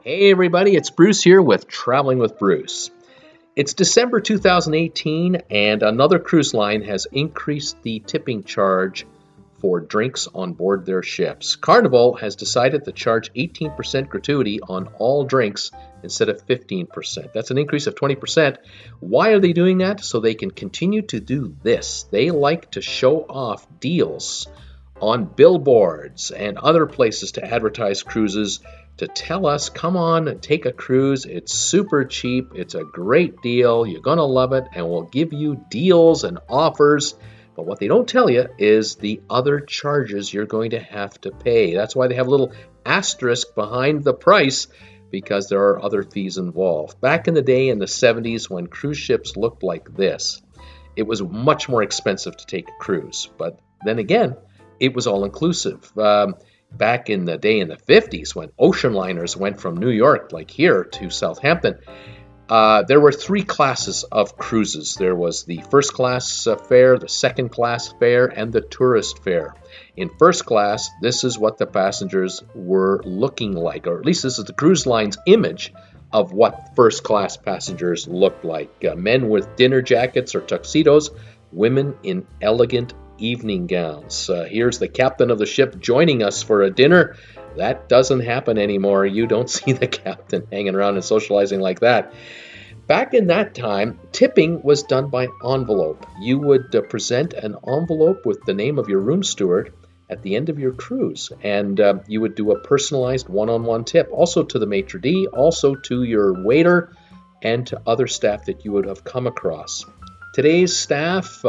Hey everybody, it's Bruce here with Traveling with Bruce. It's December 2018 and another cruise line has increased the tipping charge for drinks on board their ships. Carnival has decided to charge 18% gratuity on all drinks instead of 15%. That's an increase of 20%. Why are they doing that? So they can continue to do this. They like to show off deals on billboards and other places to advertise cruises, to tell us, come on and take a cruise. It's super cheap. It's a great deal. You're going to love it, and we'll give you deals and offers. But what they don't tell you is the other charges you're going to have to pay. That's why they have a little asterisk behind the price, because there are other fees involved. Back in the day in the 70s when cruise ships looked like this, it was much more expensive to take a cruise. But then again, it was all inclusive. Back in the day in the 50s when ocean liners went from New York, like here, to Southampton, there were three classes of cruises. There was the first class fare, the second class fare, and the tourist fare. In first class, this is what the passengers were looking like, or at least this is the cruise line's image of what first class passengers looked like. Men with dinner jackets or tuxedos, women in elegant evening gowns. Here's the captain of the ship joining us for a dinner. That doesn't happen anymore. You don't see the captain hanging around and socializing like that. Back in that time, tipping was done by envelope. You would present an envelope with the name of your room steward at the end of your cruise, and you would do a personalized one-on-one tip, also to the maitre d', also to your waiter, and to other staff that you would have come across. Today's staff,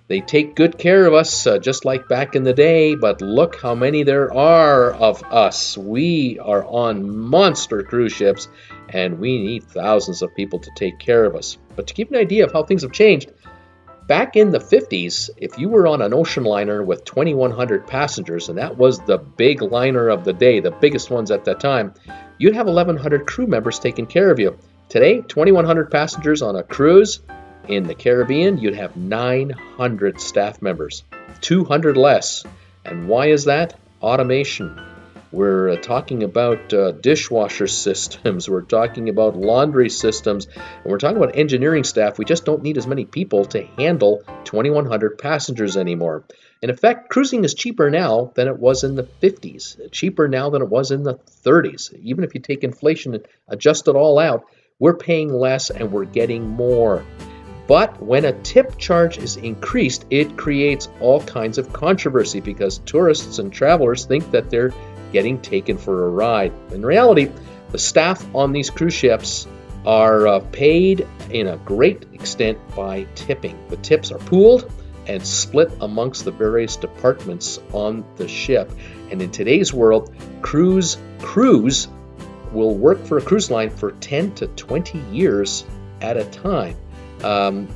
they take good care of us, just like back in the day, but look how many there are of us. We are on monster cruise ships, and we need thousands of people to take care of us. But to give you an idea of how things have changed, back in the 50s, if you were on an ocean liner with 2,100 passengers, and that was the big liner of the day, the biggest ones at that time, you'd have 1,100 crew members taking care of you. Today, 2,100 passengers on a cruise. In the Caribbean, you'd have 900 staff members, 200 less. And why is that? Automation. We're talking about dishwasher systems. We're talking about laundry systems. And we're talking about engineering staff. We just don't need as many people to handle 2,100 passengers anymore. In effect, cruising is cheaper now than it was in the 50s, cheaper now than it was in the 30s. Even if you take inflation and adjust it all out, we're paying less and we're getting more. But when a tip charge is increased, it creates all kinds of controversy because tourists and travelers think that they're getting taken for a ride. In reality, the staff on these cruise ships are paid in a great extent by tipping. The tips are pooled and split amongst the various departments on the ship. And in today's world, cruise will work for a cruise line for 10 to 20 years at a time.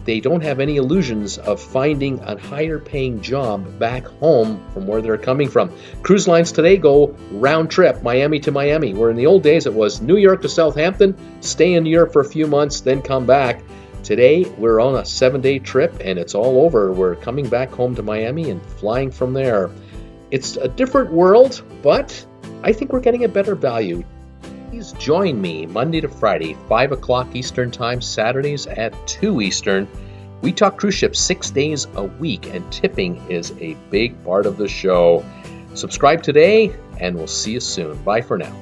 They don't have any illusions of finding a higher paying job back home from where they're coming from. Cruise lines today go round trip, Miami to Miami, where in the old days it was New York to Southampton, stay in New York for a few months, then come back. Today we're on a 7-day trip and it's all over. We're coming back home to Miami and flying from there. It's a different world, but I think we're getting a better value. Please join me Monday to Friday, 5 o'clock Eastern Time, Saturdays at 2 Eastern. We talk cruise ships 6 days a week, and tipping is a big part of the show. Subscribe today, and we'll see you soon. Bye for now.